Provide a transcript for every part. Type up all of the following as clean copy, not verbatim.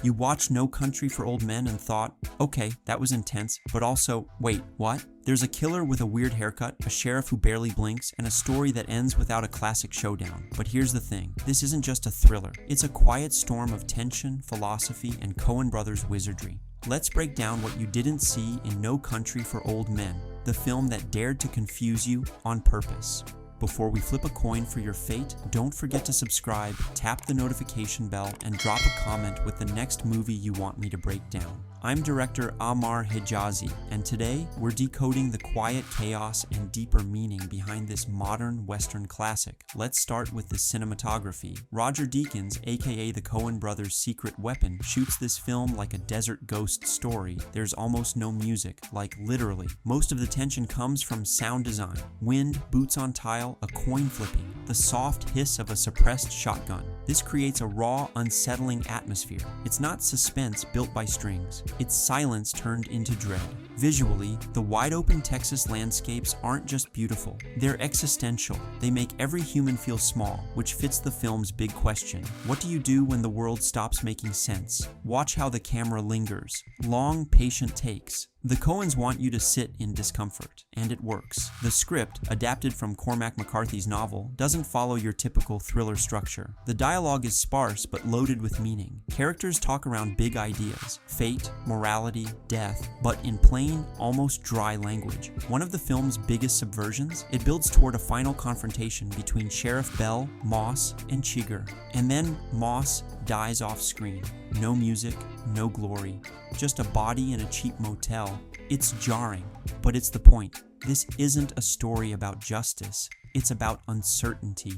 You watched No Country for Old Men and thought, okay, that was intense, but also, wait, what? There's a killer with a weird haircut, a sheriff who barely blinks, and a story that ends without a classic showdown. But here's the thing, this isn't just a thriller. It's a quiet storm of tension, philosophy, and Coen Brothers wizardry. Let's break down what you didn't see in No Country for Old Men, the film that dared to confuse you on purpose. Before we flip a coin for your fate, don't forget to subscribe, tap the notification bell, and drop a comment with the next movie you want me to break down. I'm director Ammar Hejazi, and today we're decoding the quiet chaos and deeper meaning behind this modern Western classic. Let's start with the cinematography. Roger Deakins, aka the Coen Brothers' secret weapon, shoots this film like a desert ghost story. There's almost no music, like literally. Most of the tension comes from sound design. Wind, boots on tile, a coin flipping, the soft hiss of a suppressed shotgun. This creates a raw, unsettling atmosphere. It's not suspense built by strings. It's silence turned into dread. Visually, the wide-open Texas landscapes aren't just beautiful. They're existential. They make every human feel small, which fits the film's big question. What do you do when the world stops making sense? Watch how the camera lingers. Long, patient takes. The Coens want you to sit in discomfort, and it works. The script, adapted from Cormac McCarthy's novel, doesn't follow your typical thriller structure. The dialogue is sparse but loaded with meaning. Characters talk around big ideas, fate, morality, death, but in plain, almost dry language. One of the film's biggest subversions, it builds toward a final confrontation between Sheriff Bell, Moss, and Chigurh. And then Moss dies off screen. No music, no glory, just a body in a cheap motel. It's jarring, but it's the point. This isn't a story about justice, it's about uncertainty.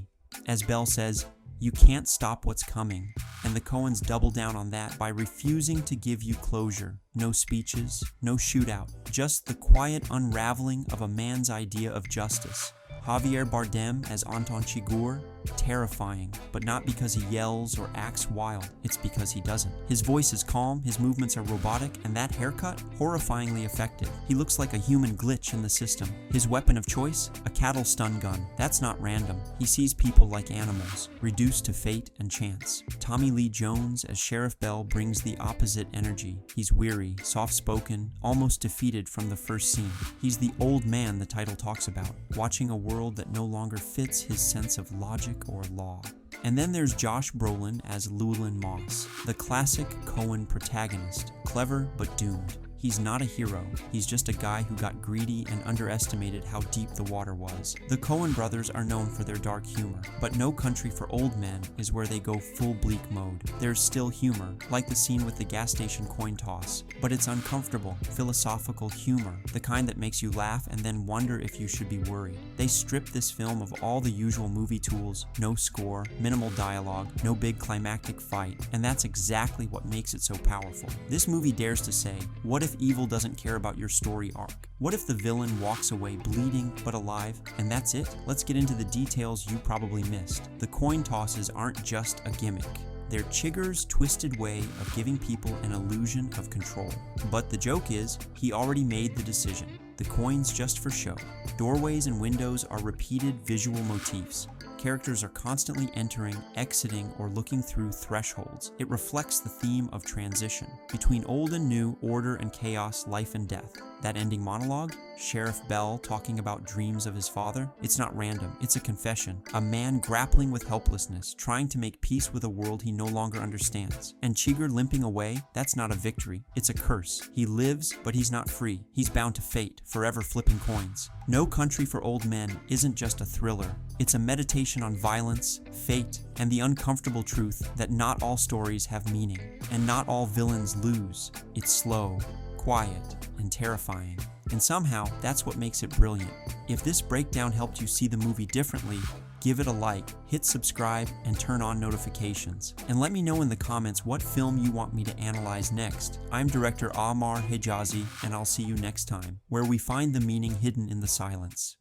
As Bell says, you can't stop what's coming, and the Coens double down on that by refusing to give you closure. No speeches, no shootout, just the quiet unraveling of a man's idea of justice. Javier Bardem as Anton Chigurh, terrifying, but not because he yells or acts wild, it's because he doesn't. His voice is calm, his movements are robotic, and that haircut, horrifyingly effective. He looks like a human glitch in the system. His weapon of choice? A cattle stun gun. That's not random. He sees people like animals, reduced to fate and chance. Tommy Lee Jones as Sheriff Bell brings the opposite energy. He's weary, soft-spoken, almost defeated from the first scene. He's the old man the title talks about, watching a world that no longer fits his sense of logic or law. And then there's Josh Brolin as Llewellyn Moss, the classic Coen protagonist, clever but doomed. He's not a hero, he's just a guy who got greedy and underestimated how deep the water was. The Coen brothers are known for their dark humor, but No Country for Old Men is where they go full bleak mode. There's still humor, like the scene with the gas station coin toss, but it's uncomfortable, philosophical humor, the kind that makes you laugh and then wonder if you should be worried. They strip this film of all the usual movie tools, no score, minimal dialogue, no big climactic fight, and that's exactly what makes it so powerful. This movie dares to say, what if evil doesn't care about your story arc? What if the villain walks away bleeding but alive, and that's it? Let's get into the details you probably missed. The coin tosses aren't just a gimmick. They're Chigurh's twisted way of giving people an illusion of control. But the joke is, he already made the decision. The coin's just for show. Doorways and windows are repeated visual motifs. Characters are constantly entering, exiting, or looking through thresholds. It reflects the theme of transition. Between old and new, order and chaos, life and death. That ending monologue, Sheriff Bell talking about dreams of his father, it's not random, it's a confession. A man grappling with helplessness, trying to make peace with a world he no longer understands. And Chigurh limping away, that's not a victory, it's a curse. He lives, but he's not free. He's bound to fate, forever flipping coins. No Country for Old Men isn't just a thriller. It's a meditation on violence, fate, and the uncomfortable truth that not all stories have meaning, and not all villains lose. It's slow, quiet, and terrifying. And somehow, that's what makes it brilliant. If this breakdown helped you see the movie differently, give it a like, hit subscribe, and turn on notifications. And let me know in the comments what film you want me to analyze next. I'm director Ammar Hejazi, and I'll see you next time, where we find the meaning hidden in the silence.